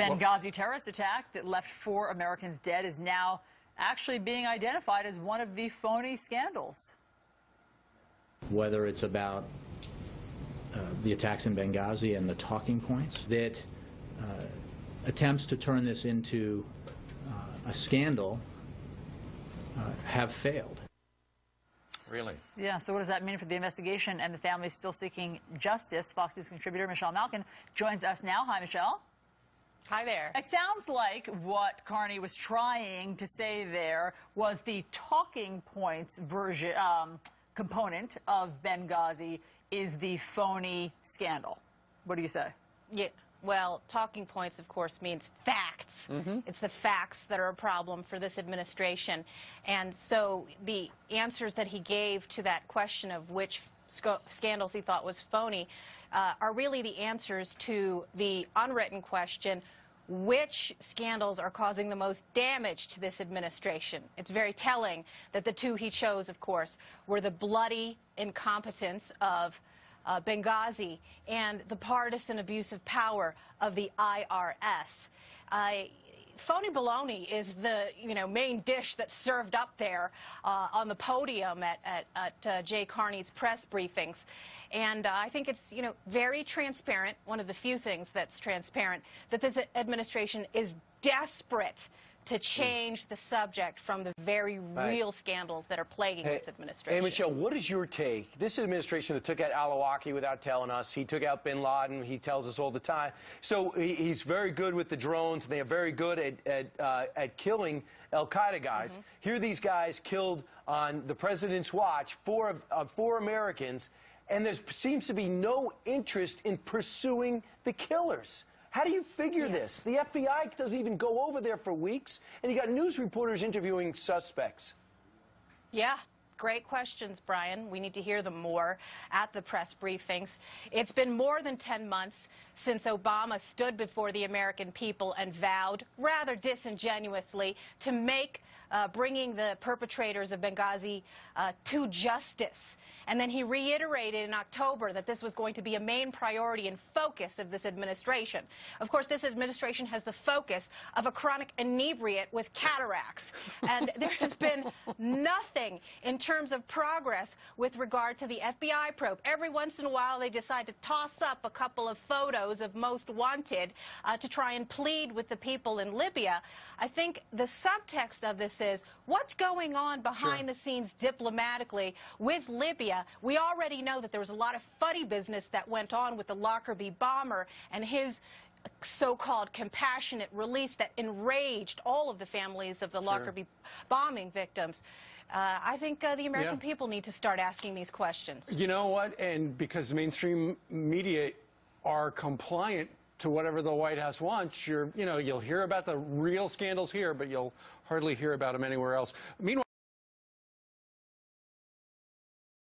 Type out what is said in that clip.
Benghazi terrorist attack that left 4 Americans dead is now actually being identified as one of the phony scandals. Whether it's about the attacks in Benghazi and the talking points, that attempts to turn this into a scandal have failed. Really? Yeah, so what does that mean for the investigation and the families still seeking justice? Fox News contributor Michelle Malkin joins us now. Hi, Michelle. Hi there. It sounds like what Carney was trying to say there was the talking points version component of Benghazi is the phony scandal. What do you say? Yeah. Well, talking points, of course, means facts. It's the facts that are a problem for this administration. And so the answers that he gave to that question of which scandals he thought was phony are really the answers to the unwritten question, which scandals are causing the most damage to this administration? It's very telling that the 2 he chose, of course, were the bloody incompetence of Benghazi and the partisan abuse of power of the IRS. Phony baloney is the main dish that's served up there on the podium at Jay Carney's press briefings, and I think it's very transparent. One of the few things that's transparent, that this administration is desperate to change the subject from the very real scandals that are plaguing this administration. Hey, Michelle, what is your take? This administration that took out al-Awlaki without telling us. He took out bin Laden. He tells us all the time. So he's very good with the drones, and they are very good at killing al-Qaeda guys. Here these guys killed on the president's watch 4 Americans, and there seems to be no interest in pursuing the killers. How do you figure this? The FBI doesn't even go over there for weeks, and you got news reporters interviewing suspects. Yeah, great questions, Brian. We need to hear them more at the press briefings. It's been more than 10 months since Obama stood before the American people and vowed, rather disingenuously, to make bringing the perpetrators of Benghazi to justice. And then he reiterated in October that this was going to be a main priority and focus of this administration. Of course, this administration has the focus of a chronic inebriate with cataracts. And there has been nothing in terms of progress with regard to the FBI probe. Every once in a while, they decide to toss up a couple of photos of most wanted to try and plead with the people in Libya. I think the subtext of this is what's going on behind the scenes diplomatically with Libya. We already know that there was a lot of funny business that went on with the Lockerbie bomber and his so-called compassionate release that enraged all of the families of the Lockerbie bombing victims. I think the American people need to start asking these questions. You know what? And because mainstream media are compliant to whatever the White House wants, you'll hear about the real scandals here, but you'll hardly hear about them anywhere else. Meanwhile,